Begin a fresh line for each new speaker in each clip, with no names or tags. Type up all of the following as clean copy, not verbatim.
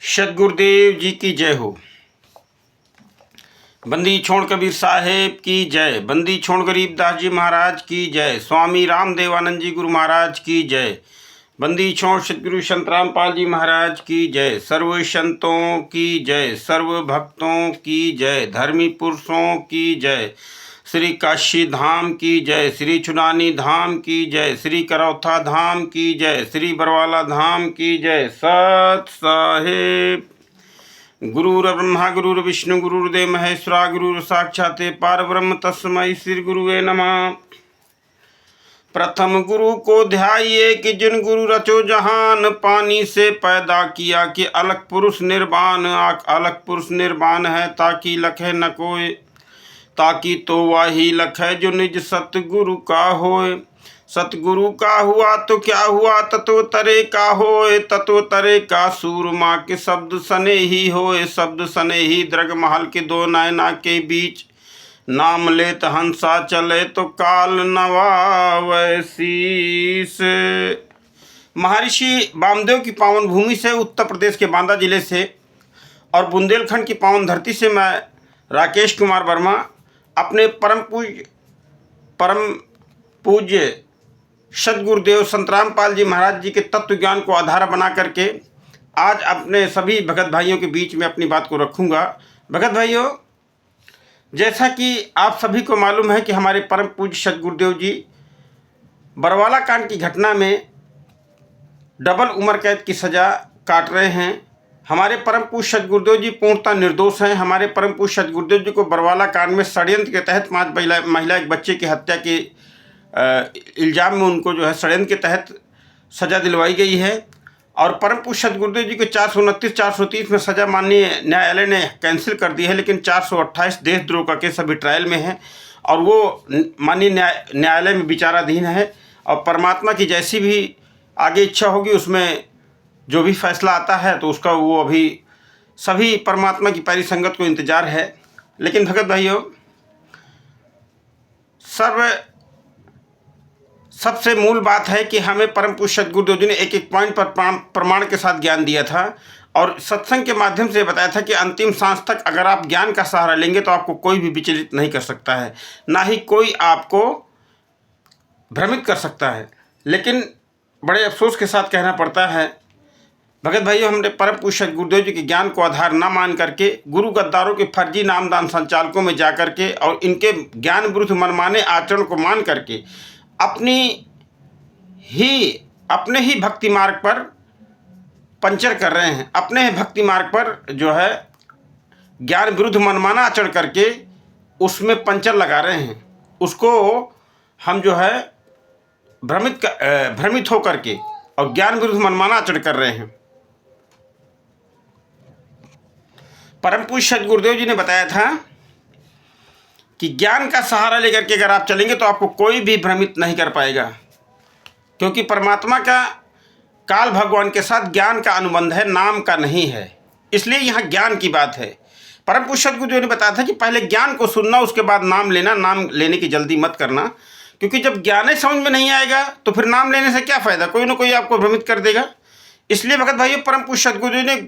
सदगुरुदेव जी की जय हो। बंदी छोड़ कबीर साहेब की जय। बंदी छोड़ गरीबदास जी महाराज की जय। स्वामी रामदेवानंद जी गुरु महाराज की जय। बंदी छोड़ सतगुरु संत रामपाल जी महाराज की जय। सर्व संतों की जय। सर्व भक्तों की जय। धर्मी पुरुषों की जय। श्री काशी धाम की जय। श्री चुनानी धाम की जय। श्री करौथा धाम की जय। श्री बरवाला धाम की जय। सत साहेब। गुरुर ब्रह्मा गुरुर विष्णु गुरुर्देव महेश्वरा गुरुर साक्षात् परब्रह्म तस्मै श्री गुरुवे नमः। प्रथम गुरु को ध्याइए कि जिन गुरु रचो जहान, पानी से पैदा किया कि अलग पुरुष निर्वाण। अलग पुरुष निर्वाण है ताकि लखे न कोय, ताकि तो वही लखे जो निज सतगुरु का होए। सतगुरु का हुआ तो क्या हुआ, तत्व तरे का होए। तत्व तरे का सूरमा के शब्द सने ही होए। शब्द सने ही दृग महल के दो नैना के बीच। नाम लेत हंसा चले तो काल नवावै शीस। महर्षि वामदेव की पावन भूमि से, उत्तर प्रदेश के बांदा जिले से और बुंदेलखंड की पावन धरती से मैं राकेश कुमार वर्मा अपने परम पूज्य सदगुरुदेव संत रामपाल जी महाराज जी के तत्व ज्ञान को आधार बना करके आज अपने सभी भगत भाइयों के बीच में अपनी बात को रखूंगा। भगत भाइयों, जैसा कि आप सभी को मालूम है कि हमारे परम पूज्य सदगुरुदेव जी बरवाला कांड की घटना में डबल उम्र कैद की सज़ा काट रहे हैं। हमारे परम पूज्य सदगुरुदेव जी पूर्णतः निर्दोष हैं। हमारे परम पूज्य सदगुरुदेव जी को बरवाला कांड में षड्यंत्र के तहत 5 महिला एक बच्चे की हत्या के इल्ज़ाम में उनको जो है षड्यंत्र के तहत सज़ा दिलवाई गई है। और परम पूज्य सदगुरुदेव जी को 429, 430 में सज़ा माननीय न्यायालय ने कैंसिल कर दी है, लेकिन 428 देशद्रोह का केस अभी ट्रायल में है और वो माननीय न्यायालय में विचाराधीन है। और परमात्मा की जैसी भी आगे इच्छा होगी, उसमें जो भी फैसला आता है तो उसका वो अभी सभी परमात्मा की प्यारी संगत को इंतज़ार है। लेकिन भगत भाइयों, सबसे मूल बात है कि हमें परम पूज्य सदगुरुदेव जी ने एक एक पॉइंट पर प्रमाण के साथ ज्ञान दिया था और सत्संग के माध्यम से बताया था कि अंतिम सांस तक अगर आप ज्ञान का सहारा लेंगे तो आपको कोई भी विचलित नहीं कर सकता है, ना ही कोई आपको भ्रमित कर सकता है। लेकिन बड़े अफसोस के साथ कहना पड़ता है भगत भाइयों, हमने परम पूज्य सदगुरुदेव जी के ज्ञान को आधार न मान करके गुरु गद्दारों के फर्जी नामदान संचालकों में जा करके और इनके ज्ञान विरुद्ध मनमाने आचरण को मान करके अपने ही भक्ति मार्ग पर पंचर कर रहे हैं। अपने ही भक्ति मार्ग पर जो है ज्ञान विरुद्ध मनमाना आचरण करके उसमें पंचर लगा रहे हैं। उसको हम जो है भ्रमित होकर के और ज्ञान विरुद्ध मनमाना आचरण कर रहे हैं। परम पूज्य सदगुरुदेव जी ने बताया था कि ज्ञान का सहारा लेकर के अगर आप चलेंगे तो आपको कोई भी भ्रमित नहीं कर पाएगा, क्योंकि परमात्मा का काल भगवान के साथ ज्ञान का अनुबंध है, नाम का नहीं है। इसलिए यहाँ ज्ञान की बात है। परम पूज्य सदगुरुदेव ने बताया था कि पहले ज्ञान को सुनना, उसके बाद नाम लेना। नाम लेने की जल्दी मत करना, क्योंकि जब ज्ञान ही समझ में नहीं आएगा तो फिर नाम लेने से क्या फ़ायदा, कोई ना कोई आपको भ्रमित कर देगा। इसलिए भगत भाइयों, परम पूज्य सदगुरुदेव ने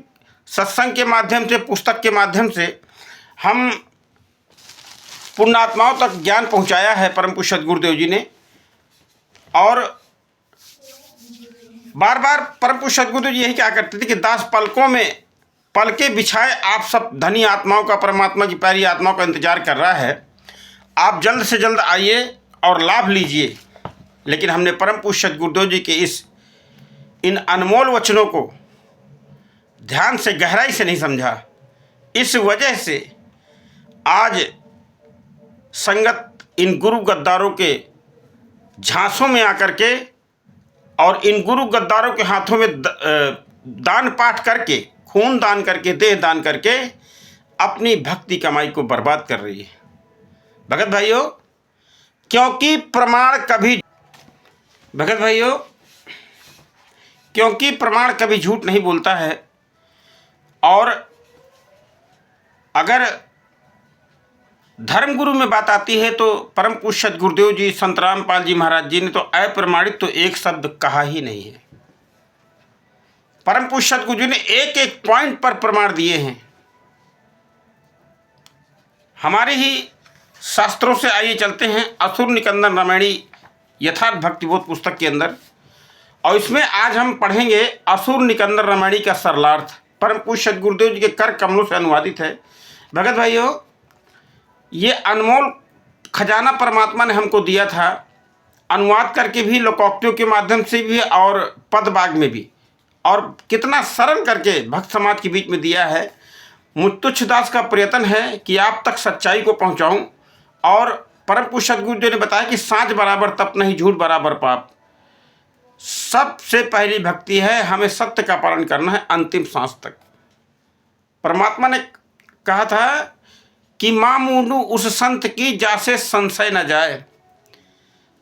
सत्संग के माध्यम से, पुस्तक के माध्यम से हम पुण्यात्माओं तक ज्ञान पहुंचाया है परम पूज्य सदगुरुदेव जी ने। और बार बार परम पूज्य सदगुरुदेव जी यही क्या करते थे कि दास पलकों में पलके बिछाए आप सब धनी आत्माओं का, परमात्मा की प्यारी आत्माओं का इंतजार कर रहा है। आप जल्द से जल्द आइए और लाभ लीजिए। लेकिन हमने परम पूज्य सदगुरुदेव जी के इन अनमोल वचनों को ध्यान से, गहराई से नहीं समझा। इस वजह से आज संगत इन गुरु गद्दारों के झांसों में आकर के और इन गुरु गद्दारों के हाथों में दान पाठ करके, खून दान करके, देह दान करके अपनी भक्ति कमाई को बर्बाद कर रही है। भगत भाइयों, क्योंकि प्रमाण कभी झूठ नहीं बोलता है। और अगर धर्मगुरु में बात आती है तो परम पूज्य सदगुरुदेव जी संत रामपाल जी महाराज जी ने तो अप्रमाणित तो एक शब्द कहा ही नहीं है। परम पूज्य सद्गुरु जी ने एक एक पॉइंट पर प्रमाण दिए हैं हमारे ही शास्त्रों से। आइए चलते हैं असुर निकंदन रामायणी यथार्थ भक्तिबोध पुस्तक के अंदर, और इसमें आज हम पढ़ेंगे असुर निकंदन रामायणी का सरलार्थ। परम पूज्य सद्गुरुदेव जी के कर कमलों से अनुवादित है। भगत भाइयों, ये अनमोल खजाना परमात्मा ने हमको दिया था, अनुवाद करके भी, लोकोक्तियों के माध्यम से भी और पदबाग में भी, और कितना सरल करके भक्त समाज के बीच में दिया है। मुझ तुच्छदास का प्रयत्न है कि आप तक सच्चाई को पहुंचाऊं। और परम पूज्य सद्गुरु जी ने बताया कि सांझ बराबर तप नहीं, झूठ बराबर पाप। सबसे पहली भक्ति है हमें सत्य का पालन करना है अंतिम सांस तक। परमात्मा ने कहा था कि मां मूंडू उस संत की जासे संशय न जाए,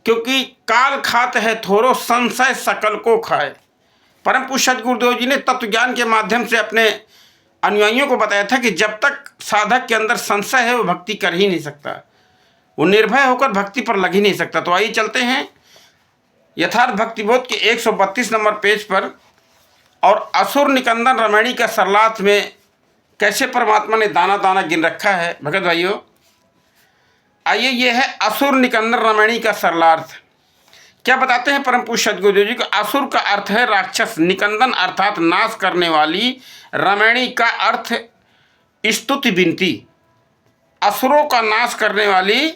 क्योंकि काल खात है थोरो संशय सकल को खाए। परम पूज्य सद्गुरुदेव जी ने तत्व ज्ञान के माध्यम से अपने अनुयायियों को बताया था कि जब तक साधक के अंदर संशय है वो भक्ति कर ही नहीं सकता, वो निर्भय होकर भक्ति पर लग ही नहीं सकता। तो आइए चलते हैं यथार्थ भक्तिबोध के 132 नंबर पेज पर, और असुर निकंदन रामायणी का सरलार्थ में कैसे परमात्मा ने दाना दाना गिन रखा है। भगत भाइयों, आइए, ये है असुर निकंदन रामायणी का सरलार्थ। क्या बताते हैं परम पूज्य सद्गुरुदेव जी को? असुर का अर्थ है राक्षस, निकंदन अर्थात नाश करने वाली, रामायणी का अर्थ स्तुति विनती, असुरों का नाश करने वाली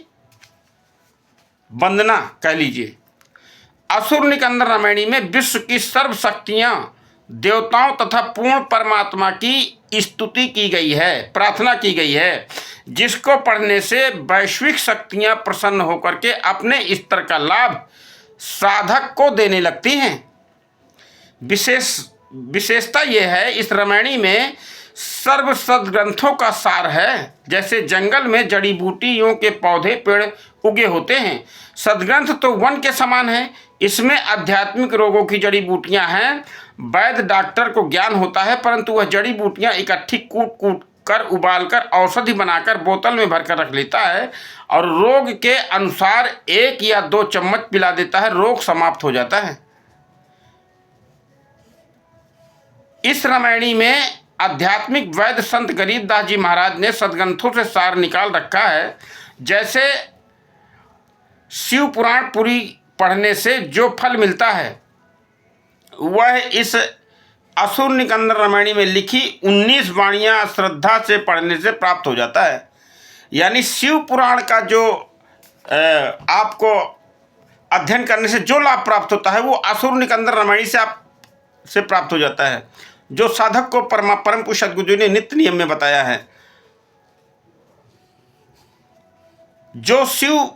वंदना कह लीजिए। असुर निकंदन रामायणी में विश्व की सर्व शक्तियां, देवताओं तथा पूर्ण परमात्मा की स्तुति की गई है, प्रार्थना की गई है, जिसको पढ़ने से वैश्विक शक्तियां प्रसन्न होकर के अपने स्तर का लाभ साधक को देने लगती हैं। विशेषता यह है इस रामायणी में सर्व सद्ग्रंथों का सार है। जैसे जंगल में जड़ी बूटियों के पौधे पेड़ उगे होते हैं, सद्ग्रंथ तो वन के समान है। इसमें आध्यात्मिक रोगों की जड़ी बूटियां हैं। वैद्य डॉक्टर को ज्ञान होता है, परंतु वह जड़ी बूटियां इकट्ठी कूट कूट कर उबालकर औषधि बनाकर बोतल में भरकर रख लेता है और रोग के अनुसार 1 या 2 चम्मच पिला देता है, रोग समाप्त हो जाता है। इस रामायणी में आध्यात्मिक वैद्य संत गरीबदास जी महाराज ने सद्ग्रंथों से सार निकाल रखा है। जैसे शिव पुराण पूरी पढ़ने से जो फल मिलता है वह इस असुर निकंदन रामायणी में लिखी 19 वाणियाँ श्रद्धा से पढ़ने से प्राप्त हो जाता है। यानी शिव पुराण का जो आपको अध्ययन करने से जो लाभ प्राप्त होता है वो असुर निकंदन रामायणी से प्राप्त हो जाता है, जो साधक को परम पूज्य सद्गुरु जी ने नित्य नियम में बताया है। जो शिव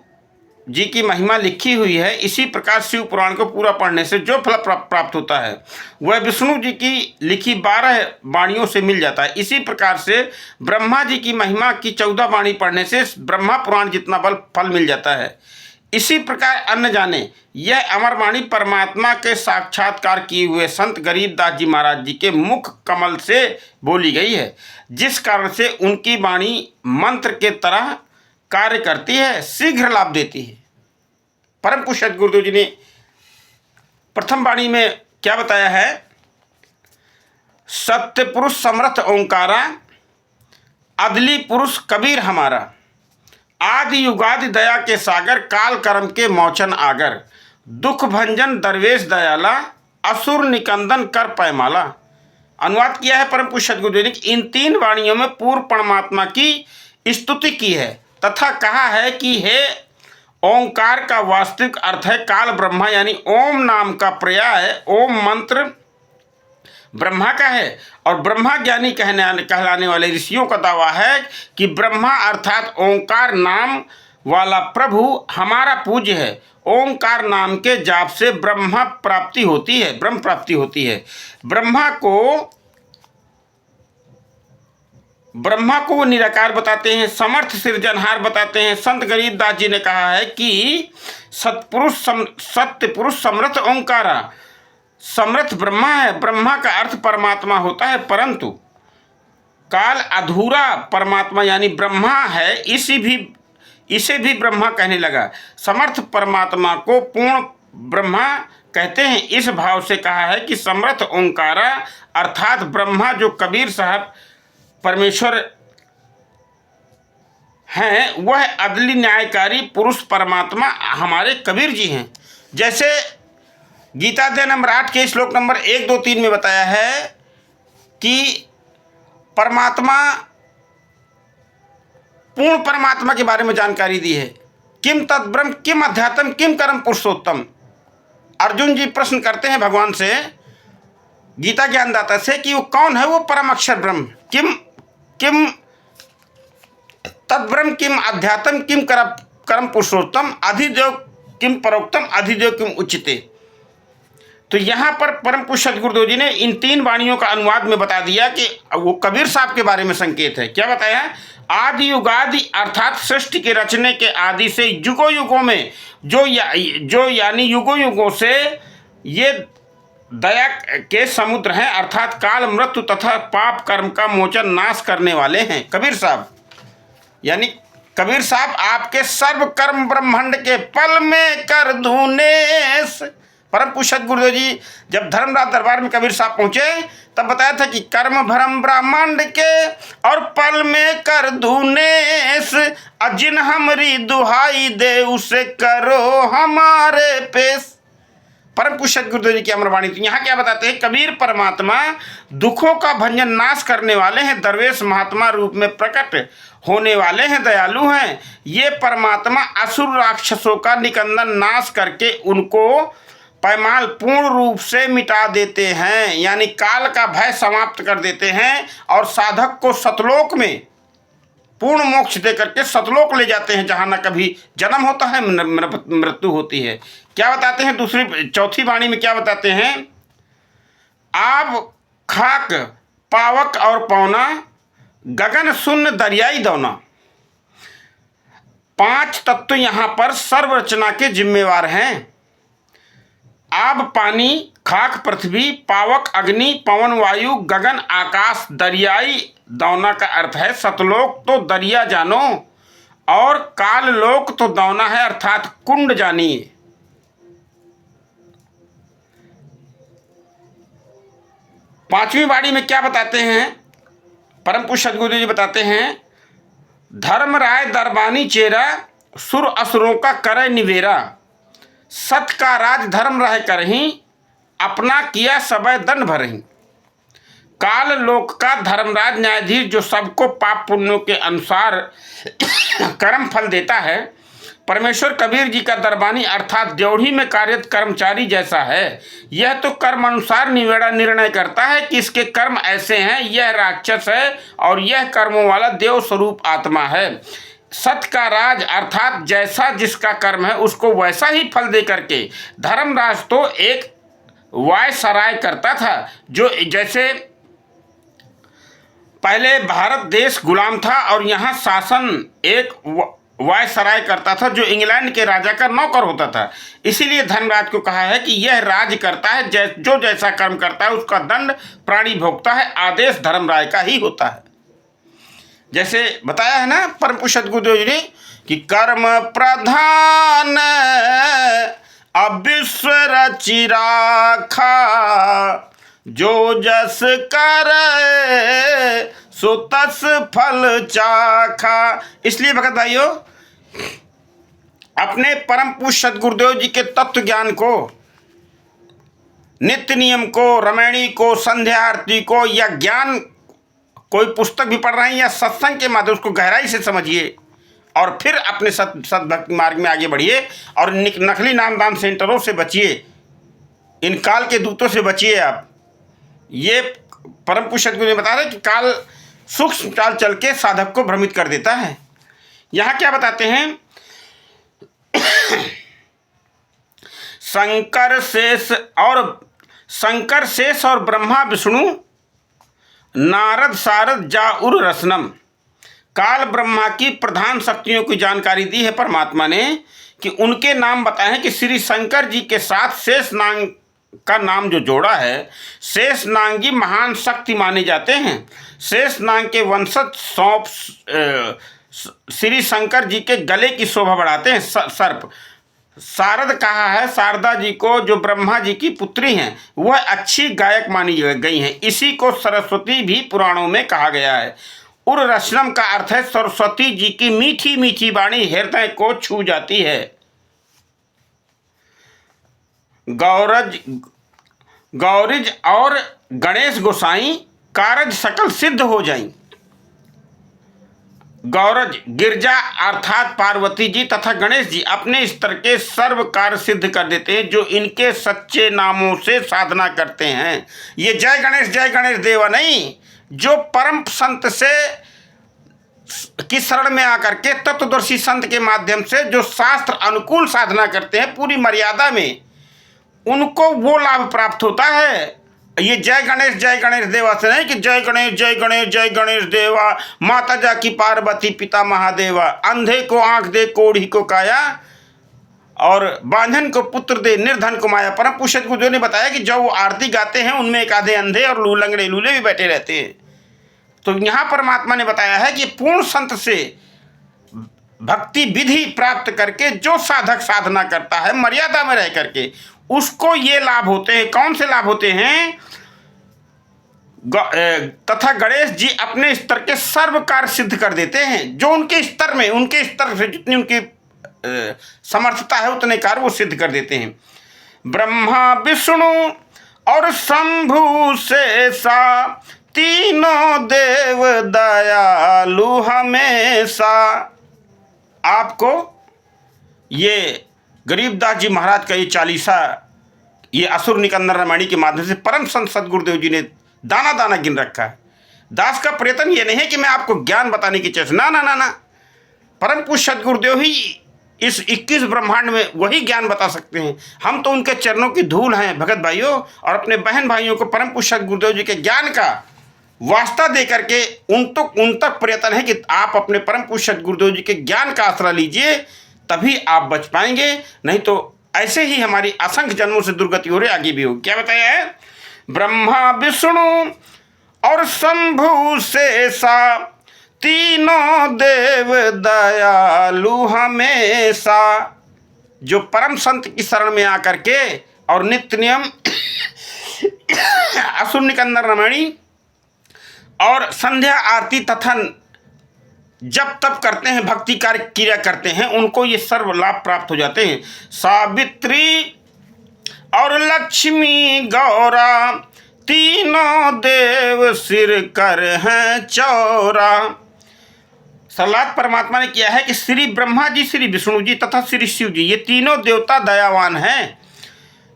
जी की महिमा लिखी हुई है, इसी प्रकार शिव पुराण को पूरा पढ़ने से जो फल प्राप्त होता है वह विष्णु जी की लिखी 12 वाणियों से मिल जाता है। इसी प्रकार से ब्रह्मा जी की महिमा की 14 वाणी पढ़ने से ब्रह्मा पुराण जितना फल मिल जाता है। इसी प्रकार अन्य जाने यह अमर वाणी परमात्मा के साक्षात्कार किए हुए संत गरीबदास जी महाराज जी के मुख कमल से बोली गई है, जिस कारण से उनकी वाणी मंत्र के तरह कार्य करती है, शीघ्र लाभ देती है। परम पूज्य सद्गुरुदेव जी ने प्रथम वाणी में क्या बताया है? सत्य पुरुष समर्थ ओंकारा, अदली पुरुष कबीर हमारा, आदि युगादि दया के सागर, काल कर्म के मोचन आगर, दुख भंजन दरवेश दयाला, असुर निकंदन कर पैमाला। अनुवाद किया है परम पूज्य सद्गुरुदेव ने। इन 3 वाणियों में पूर्व परमात्मा की स्तुति की है तथा कहा है कि हे ओंकार का वास्तविक अर्थ है काल ब्रह्मा, यानी ओम नाम का पर्याय ओम मंत्र ब्रह्मा का है। और ब्रह्मा ज्ञानी कहलाने वाले ऋषियों का दावा है कि ब्रह्मा अर्थात ओंकार नाम वाला प्रभु हमारा पूज्य है। ओंकार नाम के जाप से ब्रह्म प्राप्ति होती है। ब्रह्मा को वो निराकार बताते हैं, समर्थ सृजनहार बताते हैं। संत गरीबदास जी ने कहा है कि सत्य पुरुष समर्थ ओंकारा, समर्थ ब्रह्मा है। ब्रह्मा का अर्थ परमात्मा होता है, परंतु काल अधूरा परमात्मा यानी ब्रह्मा है, इसे भी ब्रह्मा कहने लगा। समर्थ परमात्मा को पूर्ण ब्रह्मा कहते हैं इस भाव से कहा है कि समर्थ ओंकारा अर्थात ब्रह्मा जो कबीर साहब परमेश्वर हैं, वह अदली न्यायकारी पुरुष परमात्मा हमारे कबीर जी हैं। जैसे गीता अध्याय नंबर 8 के श्लोक नंबर 1, 2, 3 में बताया है कि परमात्मा, पूर्ण परमात्मा के बारे में जानकारी दी है। किम तद्ब्रह्म किम अध्यात्म किम कर्म पुरुषोत्तम। अर्जुन जी प्रश्न करते हैं भगवान से, गीता ज्ञानदाता से, कि वो कौन है वो परम अक्षर ब्रह्म। किम किम तद्ब्रह्म किम अध्यात्म किम कर्म पुरुषोत्तम अधिदेव किम परोक्तम अधिदेव किम उच्चते। तो यहाँ पर परम पूज्य सद्गुरुदेव जी ने इन 3 वाणियों का अनुवाद में बता दिया कि वो कबीर साहब के बारे में संकेत है। क्या बताया? आदि युगादि अर्थात सृष्टि के रचने के आदि से युगों युगों में जो यानी युगों युगों से ये दया के समुद्र हैं, अर्थात काल मृत्यु तथा पाप कर्म का मोचन नाश करने वाले हैं कबीर साहब। यानी कबीर साहब आपके सर्व कर्म ब्रह्मांड के पल में कर धूनेस। परम पूज्य गुरुदेव जी जब धर्मराज दरबार में कबीर साहब पहुंचे तब बताया था कि कर्म भरम ब्रह्मांड के और पल में कर धूनेस, अजिन हमरी दुहाई दे उसे करो हमारे पेश। परम पूज्य गुरुदेव जी की अमरवाणी। तो यहाँ क्या बताते हैं? कबीर परमात्मा दुखों का भंजन नाश करने वाले हैं, दरवेश महात्मा रूप में प्रकट होने वाले हैं, दयालु हैं। ये परमात्मा असुर राक्षसों का निकंदन नाश करके उनको पैमाल पूर्ण रूप से मिटा देते हैं, यानी काल का भय समाप्त कर देते हैं और साधक को सतलोक में पूर्ण मोक्ष दे करके सतलोक ले जाते हैं, जहाँ न कभी जन्म होता है मृत्यु होती है। क्या बताते हैं? चौथी वाणी में क्या बताते हैं? आब खाक पावक और पौना गगन शून्य दरियाई दौना। 5 तत्व यहाँ पर सर्व रचना के जिम्मेवार हैं। आब पानी, खाक पृथ्वी, पावक अग्नि, पवन वायु, गगन आकाश, दरियाई दौना का अर्थ है सतलोक तो दरिया जानो और काल लोक तो दौना है अर्थात कुंड जानिए। पांचवी वाणी में क्या बताते हैं? परम पूज्य सद्गुरुदेव जी बताते हैं, धर्म राय दरबानी चेरा सुर असुरों का करे निवेरा, सत का राज धर्म रह करहीं अपना किया सबय दंड भरहीं। काल लोक का धर्मराज न्यायाधीश जो सबको पाप पुण्यों के अनुसार कर्म फल देता है, परमेश्वर कबीर जी का दरबानी अर्थात ड्योढ़ी में कार्यरत कर्मचारी जैसा है। यह तो कर्म अनुसार निवेड़ा निर्णय करता है कि इसके कर्म ऐसे हैं, यह राक्षस है और यह कर्मों वाला देव स्वरूप आत्मा है। सत का राज अर्थात जैसा जिसका कर्म है उसको वैसा ही फल दे करके धर्मराज तो एक वायसराय करता था, जो जैसे पहले भारत देश गुलाम था और यहाँ शासन एक वायसराय करता था जो इंग्लैंड के राजा का नौकर होता था। इसीलिए धर्मराज को कहा है कि यह राज करता है, जो जैसा कर्म करता है उसका दंड प्राणी भोगता है, आदेश धर्मराय का ही होता है। जैसे बताया है ना परम पूज्य सद्गुरुदेव जी ने कि कर्म प्रधान अब विश्व रचि राखा, जो जस करे सो तस फल चाखा। इसलिए भगत भाइयों अपने परम पूज्य सद्गुरुदेव जी के तत्व ज्ञान को, नित्य नियम को, रमैणी को, संध्या आरती को या ज्ञान कोई पुस्तक भी पढ़ रहे हैं या सत्संग के माध्यम उसको गहराई से समझिए और फिर अपने सद्भक्ति मार्ग में आगे बढ़िए और नकली नामदान सेंटरों से बचिए, इन काल के दूतों से बचिए आप। ये परम पूज्य सद्गुरु ने बता रहे कि काल सूक्ष्म चाल चल के साधक को भ्रमित कर देता है। यहाँ क्या बताते हैं? शंकर शेष और ब्रह्मा विष्णु नारद सारद जाउर रसनम। काल ब्रह्मा की प्रधान शक्तियों की जानकारी दी है परमात्मा ने कि उनके नाम बताए हैं कि श्री शंकर जी के साथ शेष नाग का नाम जो जोड़ा है, शेष नांगी महान शक्ति माने जाते हैं। शेष नाग के वंशज सौंप श्री शंकर जी के गले की शोभा बढ़ाते हैं। सर्प शारद कहा है शारदा जी को, जो ब्रह्मा जी की पुत्री हैं, वह अच्छी गायक मानी गई हैं। इसी को सरस्वती भी पुराणों में कहा गया है। उर रचनम का अर्थ है सरस्वती जी की मीठी मीठी वाणी हृदय को छू जाती है। गौरज और गणेश गोसाई कारज सकल सिद्ध हो जाई। गौरज गिरजा अर्थात पार्वती जी तथा गणेश जी अपने स्तर के सर्व कार्य सिद्ध कर देते हैं जो इनके सच्चे नामों से साधना करते हैं। ये जय गणेश देवा नहीं, जो परम संत से की शरण में आकर के तत्वदर्शी संत के माध्यम से जो शास्त्र अनुकूल साधना करते हैं पूरी मर्यादा में, उनको वो लाभ प्राप्त होता है। ये जय गणेश देवा से नहीं कि जय गणेश देवा, माता जा की पार्वती पिता महादेवा, अंधे को आंख दे कोढ़ी को काया और बांझन को पुत्र दे निर्धन को माया। परम पुरुष गुरुदेव ने बताया कि जो वो आरती गाते हैं उनमें एक आधे अंधे और लंगड़े लूले भी बैठे रहते हैं। तो यहाँ परमात्मा ने बताया है कि पूर्ण संत से भक्ति विधि प्राप्त करके जो साधक साधना करता है मर्यादा में रह करके, उसको ये लाभ होते हैं। कौन से लाभ होते हैं? तथा गणेश जी अपने स्तर के सर्व कार्य सिद्ध कर देते हैं। जो उनके स्तर में, उनके स्तर से जितनी उनकी समर्थता है उतने कार्य वो सिद्ध कर देते हैं। ब्रह्मा विष्णु और शंभु शेषा तीनों देव दयालु हमेशा। आपको ये गरीबदास जी महाराज का ये चालीसा, ये असुर निकंदन रामायणी के माध्यम से परम संत सदगुरुदेव जी ने दाना दाना गिन रखा है। दास का प्रयत्न ये नहीं है कि मैं आपको ज्ञान बताने की चेष्टा, ना ना ना ना, परम पुरुष सदगुरुदेव ही इस 21 ब्रह्मांड में वही ज्ञान बता सकते हैं। हम तो उनके चरणों की धूल हैं भगत भाइयों, और अपने बहन भाइयों को परम पुरुष सदगुरुदेव जी के ज्ञान का वास्ता दे करके उन तक प्रयत्न है कि आप अपने परम पुरुष सदगुरुदेव जी के ज्ञान का आसरा लीजिए, तभी आप बच पाएंगे। नहीं तो ऐसे ही हमारी असंख्य जन्मों से दुर्गति हो रही, आगे भी होगी। क्या बताया है? ब्रह्मा विष्णु और शंभु शेषा तीनों देव दयालु हमेशा। जो परम संत की शरण में आकर के और नित्य नियम असुर निकंदन रामायणी और संध्या आरती तथा जब तब करते हैं, भक्ति कार्य क्रिया करते हैं, उनको ये सर्व लाभ प्राप्त हो जाते हैं। सावित्री और लक्ष्मी गौरा तीनों देव सिर कर हैं चौरा। सलाद परमात्मा ने किया है कि श्री ब्रह्मा जी, श्री विष्णु जी तथा श्री शिव जी, ये तीनों देवता दयावान हैं।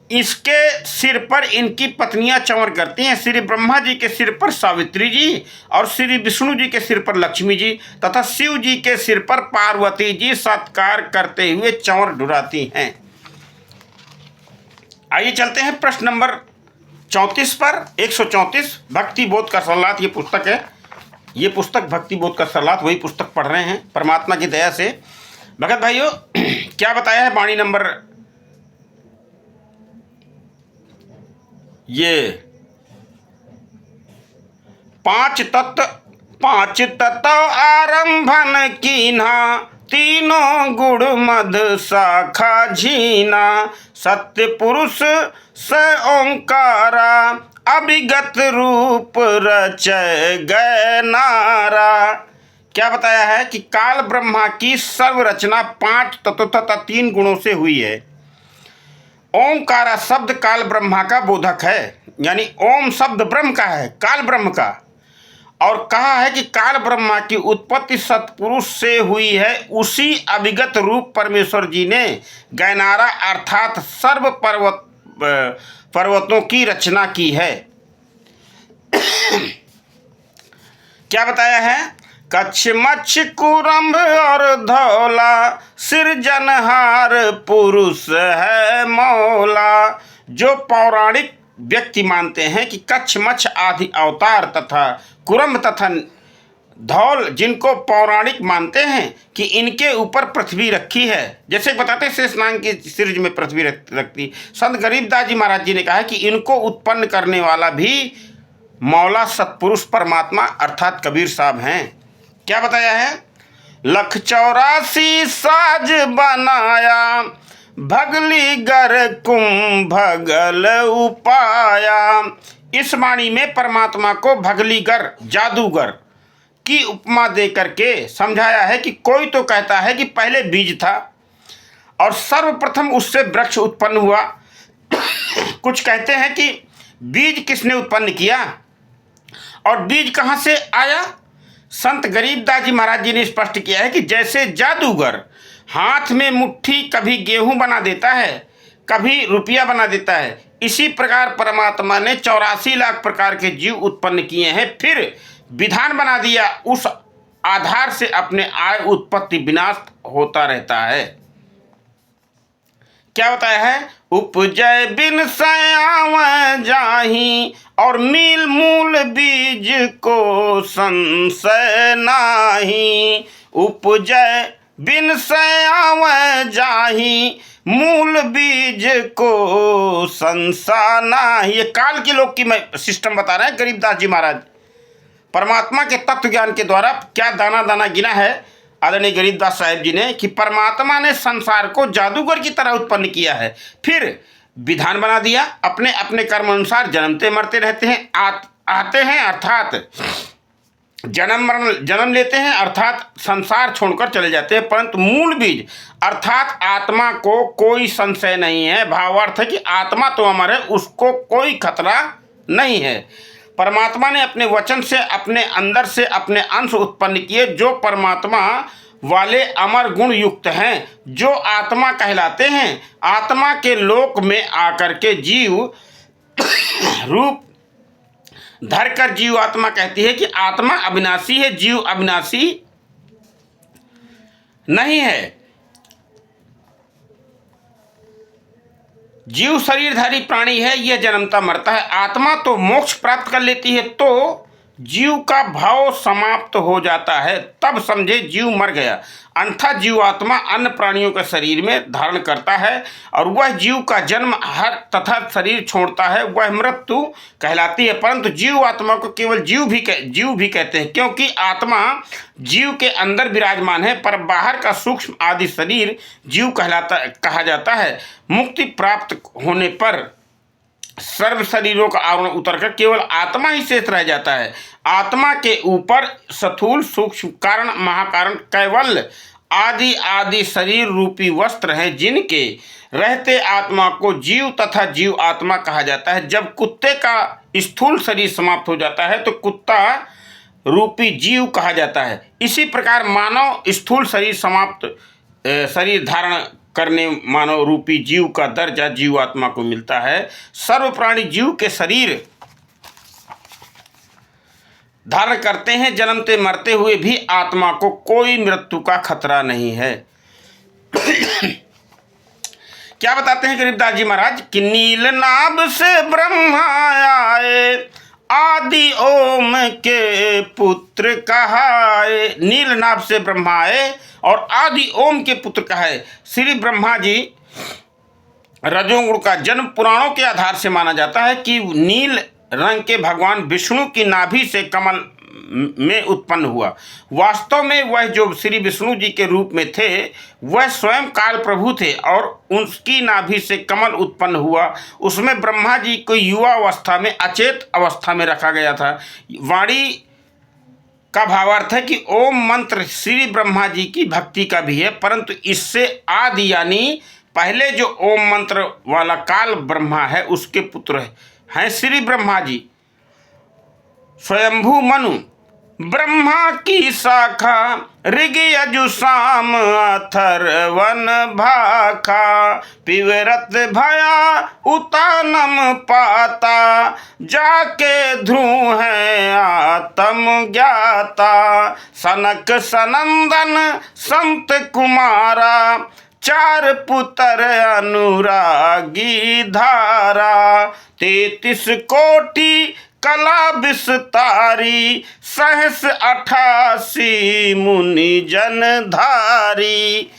इसके सिर पर इनकी पत्नियां चंवर करती हैं। श्री ब्रह्मा जी के सिर पर सावित्री जी और श्री विष्णु जी के सिर पर लक्ष्मी जी तथा शिव जी के सिर पर पार्वती जी सत्कार करते हुए चंवर ढुराती हैं। आइए चलते हैं प्रश्न नंबर 34 पर। 134 भक्ति बोध का सरलाथ ये पुस्तक है। ये पुस्तक भक्ति बोध का सरलाथ, वही पुस्तक पढ़ रहे हैं परमात्मा की दया से। भगत भाइयों क्या बताया है वाणी नंबर ये 5 तत्व आरंभन कीन्हा तीनों गुण मध शाखा झीना सत्य पुरुष स ओंकारा अभिगत रूप रचय गय नारा। क्या बताया है कि काल ब्रह्मा की सर्व रचना 5 तत्व तथा 3 गुणों से हुई है। ओंकारा शब्द काल ब्रह्मा का बोधक है, यानी ओम शब्द ब्रह्म का है, काल ब्रह्म का। और कहा है कि काल ब्रह्मा की उत्पत्ति सतपुरुष से हुई है, उसी अभिगत रूप परमेश्वर जी ने गैनारा अर्थात सर्व पर्वतों की रचना की है। क्या बताया है? कच्छ मच्छ कुरम्भ और धौला सृजनहार पुरुष है मौला। जो पौराणिक व्यक्ति मानते हैं कि कच्छ मच्छ आदि अवतार तथा कुरम्भ तथा धौल, जिनको पौराणिक मानते हैं कि इनके ऊपर पृथ्वी रखी है, जैसे बताते शेषनाग की सिरज में पृथ्वी रखती। संत गरीबदास जी महाराज जी ने कहा कि इनको उत्पन्न करने वाला भी मौला सतपुरुष परमात्मा अर्थात कबीर साहब हैं। क्या बताया है? 184 साज बनाया भगली गर कुंभगल उपाया। इस वाणी में परमात्मा को भगलीगर, जादूगर की उपमा दे करके समझाया है कि कोई तो कहता है कि पहले बीज था और सर्वप्रथम उससे वृक्ष उत्पन्न हुआ। कुछ कहते हैं कि बीज किसने उत्पन्न किया और बीज कहाँ से आया। संत गरीबदास जी महाराज जी ने स्पष्ट किया है कि जैसे जादूगर हाथ में मुट्ठी कभी गेहूं बना देता है, कभी रुपया बना देता है, इसी प्रकार परमात्मा ने 84 लाख प्रकार के जीव उत्पन्न किए हैं, फिर विधान बना दिया, उस आधार से अपने आय उत्पत्ति विनाश होता रहता है। क्या बताया है, उपजय बिन सयाव जाही और मील मूल बीज को संशय नाही। उपजय बिन सयाव जाही मूल बीज को संशय नाही। ये काल के लोग की मैं सिस्टम बता रहे हैं गरीबदास जी महाराज। परमात्मा के तत्व ज्ञान के द्वारा क्या दाना दाना गिना है आदरणीय गरीबदास साहेब जी ने कि परमात्मा ने संसार को जादूगर की तरह उत्पन्न किया है, फिर विधान बना दिया, अपने अपने कर्म अनुसार जन्मते मरते रहते हैं, आते हैं अर्थात जन्म लेते हैं अर्थात संसार छोड़कर चले जाते हैं, परंतु मूल बीज अर्थात आत्मा को कोई संशय नहीं है। भावार्थ है कि आत्मा तो अमर है, उसको कोई खतरा नहीं है। परमात्मा ने अपने वचन से अपने अंदर से अपने अंश उत्पन्न किए जो परमात्मा वाले अमर गुण युक्त हैं, जो आत्मा कहलाते हैं। आत्मा के लोक में आकर के जीव रूप धरकर जीव आत्मा कहती है कि आत्मा अविनाशी है, जीव अविनाशी नहीं है। जीव शरीरधारी प्राणी है, यह जन्मता मरता है। आत्मा तो मोक्ष प्राप्त कर लेती है तो जीव का भाव समाप्त हो जाता है, तब समझे जीव मर गया। अन्यथा जीव आत्मा अन्य प्राणियों के शरीर में धारण करता है और वह जीव का जन्म हर तथा शरीर छोड़ता है, वह मृत्यु कहलाती है। परंतु जीव आत्मा को केवल जीव भी कहते हैं, क्योंकि आत्मा जीव के अंदर विराजमान है, पर बाहर का सूक्ष्म आदि शरीर जीव कहा जाता है। मुक्ति प्राप्त होने पर सर्व शरीरों का आवरण उतरकर केवल आत्मा ही शेष रह जाता है। आत्मा के ऊपर स्थूल सूक्ष्म कारण महाकारण कैवल्य आदि आदि शरीर रूपी वस्त्र हैं, जिनके रहते आत्मा को जीव तथा जीव आत्मा कहा जाता है। जब कुत्ते का स्थूल शरीर समाप्त हो जाता है तो कुत्ता रूपी जीव कहा जाता है। इसी प्रकार मानव स्थूल शरीर धारण करने मानव रूपी जीव का दर्जा जीव आत्मा को मिलता है। सर्व प्राणी जीव के शरीर धारण करते हैं, जन्मते मरते हुए भी आत्मा को कोई मृत्यु का खतरा नहीं है। क्या बताते हैं गरीबदास जी महाराज कि नील नाभ से ब्रह्मा आए, आदि ओम के पुत्र कहाए। नील नाभ से ब्रह्मा आए और आदि ओम के पुत्र कहाए। श्री ब्रह्मा जी रजोगुण का जन्म पुराणों के आधार से माना जाता है कि नील रंग के भगवान विष्णु की नाभि से कमल में उत्पन्न हुआ। वास्तव में वह जो श्री विष्णु जी के रूप में थे वह स्वयं काल प्रभु थे और उसकी नाभि से कमल उत्पन्न हुआ। उसमें ब्रह्मा जी को युवा अवस्था में अचेत अवस्था में रखा गया था। वाणी का भावार्थ है कि ओम मंत्र श्री ब्रह्मा जी की भक्ति का भी है, परंतु इससे आदि यानी पहले जो ओम मंत्र वाला काल ब्रह्मा है उसके पुत्र हैं श्री ब्रह्मा जी। स्वयंभू मनु ब्रह्मा की शाखा, ऋग यजु साम अथर्वन भाखा। पिवरत भया उतानम पाता, जाके ध्रुव है आत्म ज्ञाता। सनक सनंदन संत कुमारा, चार पुत्र अनुरागी धारा। 33 कोटि कला विस्तारी, सहस 88 मुनि जन धारी।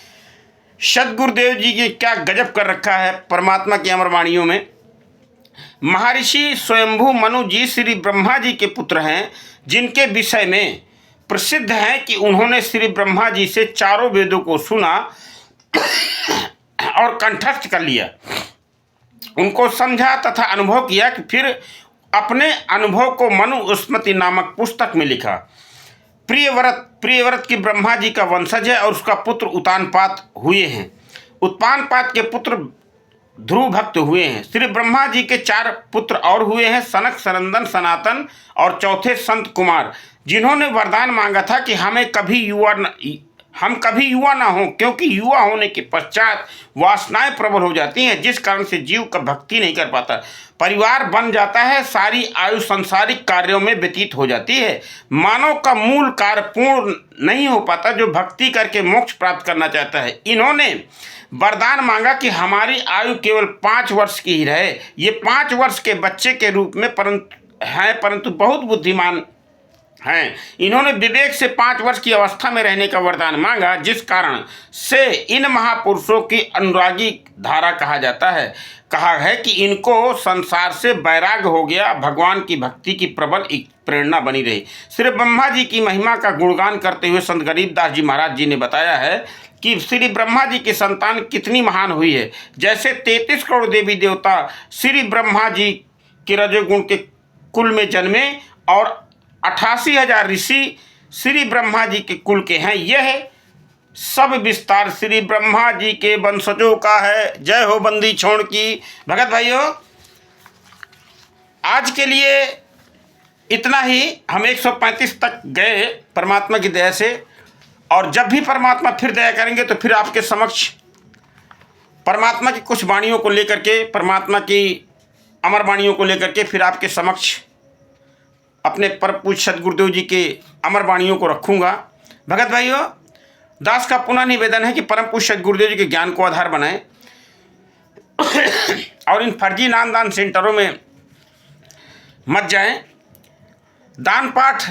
सदगुरुदेव जी ने क्या गजब कर रखा है परमात्मा की अमर वाणियों में। महर्षि स्वयंभू मनु जी श्री ब्रह्मा जी के पुत्र हैं, जिनके विषय में प्रसिद्ध है कि उन्होंने श्री ब्रह्मा जी से चारों वेदों को सुना और कंठस्थ कर लिया, उनको समझा तथा अनुभव किया कि फिर अपने अनुभव को मनुस्मृति नामक पुस्तक में लिखा। प्रियव्रत की ब्रह्मा जी का वंशज है और उसका पुत्र उत्तानपाद हुए हैं। उत्तानपाद के पुत्र ध्रुव भक्त हुए हैं। श्री ब्रह्मा जी के 4 पुत्र और हुए हैं, सनक, सनंदन, सनातन और चौथे संत कुमार, जिन्होंने वरदान मांगा था कि हम कभी युवा ना हों, क्योंकि युवा होने के पश्चात वासनाएं प्रबल हो जाती हैं, जिस कारण से जीव का भक्ति नहीं कर पाता, परिवार बन जाता है, सारी आयु सांसारिक कार्यों में व्यतीत हो जाती है, मानव का मूल कार्य पूर्ण नहीं हो पाता जो भक्ति करके मोक्ष प्राप्त करना चाहता है। इन्होंने वरदान मांगा कि हमारी आयु केवल 5 वर्ष की ही रहे। ये 5 वर्ष के बच्चे के रूप में परंतु बहुत बुद्धिमान हैं। इन्होंने विवेक से 5 वर्ष की अवस्था में रहने का वरदान मांगा, जिस कारण से इन महापुरुषों की अनुरागी धारा कहा जाता है। कहा है कि इनको संसार से वैराग्य हो गया, भगवान की भक्ति की प्रबल प्रेरणा बनी रही। श्री ब्रह्मा जी की महिमा का गुणगान करते हुए संत गरीबदास जी महाराज जी ने बताया है कि श्री ब्रह्मा जी की संतान कितनी महान हुई है। जैसे 33 करोड़ देवी देवता श्री ब्रह्मा जी के रजोगुण के कुल में जन्मे और 88,000 ऋषि श्री ब्रह्मा जी के कुल के हैं। यह सब विस्तार श्री ब्रह्मा जी के वंशजों का है। जय हो बंदी छोड़ की। भगत भाइयों, आज के लिए इतना ही। हम 135 तक गए परमात्मा की दया से, और जब भी परमात्मा फिर दया करेंगे तो फिर आपके समक्ष परमात्मा की कुछ वाणियों को लेकर के, परमात्मा की अमर वाणियों को लेकर के फिर आपके समक्ष अपने परम पूज्य सदगुरुदेव जी के अमर वाणियों को रखूँगा। भगत भाइयों, दास का पुनः निवेदन है कि परम पूज्य सदगुरुदेव जी के ज्ञान को आधार बनाएं और इन फर्जी नाम दान सेंटरों में मत जाएं। दान पाठ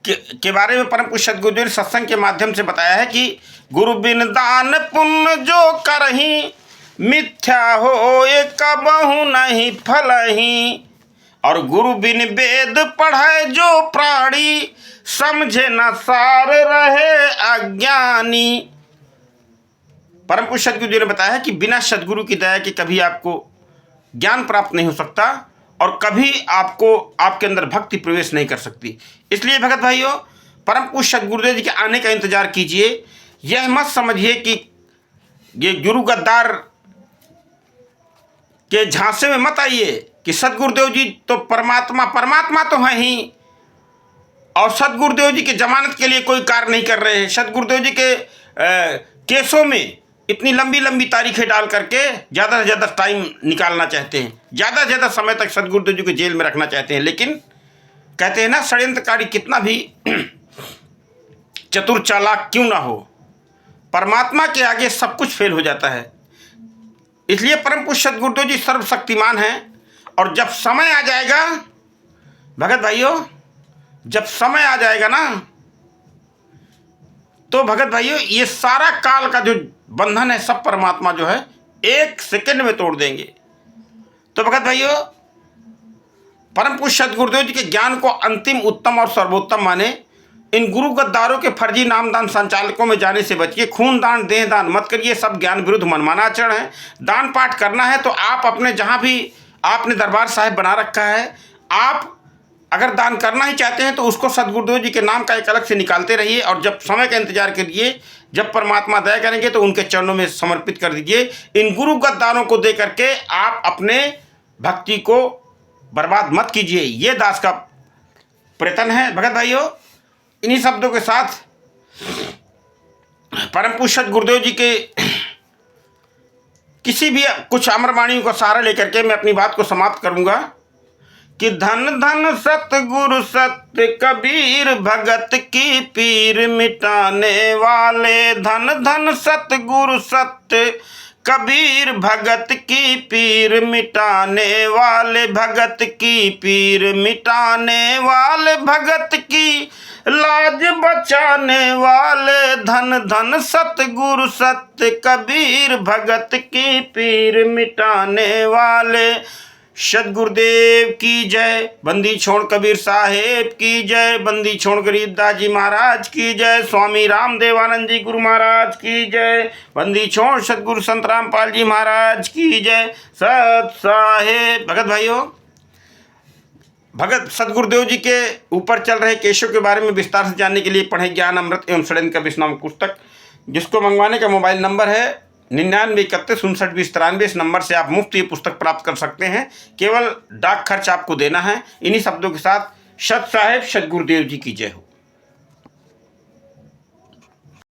के बारे में परम पूज्य सदगुरुदेव सत्संग के माध्यम से बताया है कि गुरु बिन दान पुण्य जो करही, मिथ्या हो ये कबहु नहीं फलही, और गुरु बिन वेद पढ़े जो प्राणी, समझे न सार रहे अज्ञानी। परम पूज्य सदगुरु ने बताया है कि बिना सदगुरु की दया के कभी आपको ज्ञान प्राप्त नहीं हो सकता और कभी आपको आपके अंदर भक्ति प्रवेश नहीं कर सकती। इसलिए भगत भाइयों, परम पूज्य सदगुरुदेव जी के आने का इंतजार कीजिए। यह मत समझिए कि ये गुरु गद्दार के झांसे में मत आइए कि सदगुरुदेव जी तो परमात्मा तो हैं ही, और सदगुरुदेव जी की जमानत के लिए कोई कार्य नहीं कर रहे हैं। सदगुरुदेव जी के केसों में इतनी लंबी लंबी तारीखें डाल करके ज़्यादा से ज़्यादा टाइम निकालना चाहते हैं, ज़्यादा से ज़्यादा समय तक सदगुरुदेव जी को जेल में रखना चाहते हैं। लेकिन कहते हैं ना, षड्यंत्रकारी कितना भी चतुर चालाक क्यों ना हो, परमात्मा के आगे सब कुछ फेल हो जाता है। इसलिए परम पूज्य सदगुरुदेव जी सर्वशक्तिमान हैं, और जब समय आ जाएगा भगत भाइयों, जब समय आ जाएगा ना, तो भगत भाइयों ये सारा काल का जो बंधन है सब परमात्मा जो है 1 सेकंड में तोड़ देंगे। तो भगत भाइयों, परम पूज्य सदगुरुदेव जी के ज्ञान को अंतिम, उत्तम और सर्वोत्तम माने। इन गुरु गद्दारों के फर्जी नामदान संचालकों में जाने से बचिए। खून दान, देह दान मत करिए, सब ज्ञान विरुद्ध मनमाना आचरण है। दान पाठ करना है तो आप अपने जहाँ भी आपने दरबार साहिब बना रखा है, आप अगर दान करना ही चाहते हैं तो उसको सदगुरुदेव जी के नाम का एक अलग से निकालते रहिए, और जब समय का इंतजार करिए, जब परमात्मा दया करेंगे तो उनके चरणों में समर्पित कर दीजिए। इन गुरु गद्दारों को दे करके आप अपने भक्ति को बर्बाद मत कीजिए। ये दास का प्रयत्न है। भगत भाइयों, इन्हीं शब्दों के साथ परम पूज्य सदगुरुदेव जी के किसी भी कुछ अमरवाणियों का सहारा लेकर के मैं अपनी बात को समाप्त करूंगा कि धन धन सतगुरु सत्य कबीर, भगत की पीर मिटाने वाले। धन धन सतगुरु सत्य कबीर, भगत की पीर मिटाने वाले। भगत की पीर मिटाने वाले, भगत की लाज बचाने वाले। धन धन सतगुरु सत्य कबीर, भगत की पीर मिटाने वाले। सतगुरुदेव की जय। बंदी छोड़ कबीर साहेब की जय। बंदी छोड़ गरीबदास जी महाराज की जय। स्वामी रामदेवानंद जी गुरु महाराज की जय। बंदी छोड़ सतगुरु संत रामपाल जी महाराज की जय। सत साहेब। भगत भाइयों, भगत सतगुरुदेव जी के ऊपर चल रहे केसों के बारे में विस्तार से जानने के लिए पढ़ें ज्ञान अमृत एवं षड्यंत्र का नामक पुस्तक, जिसको मंगवाने का मोबाइल नंबर है 9931592093। इस नंबर से आप मुफ्त ये पुस्तक प्राप्त कर सकते हैं। केवल डाक खर्च आपको देना है। इन्हीं शब्दों के साथ सत साहेब, सतगुरुदेव जी की जय हो।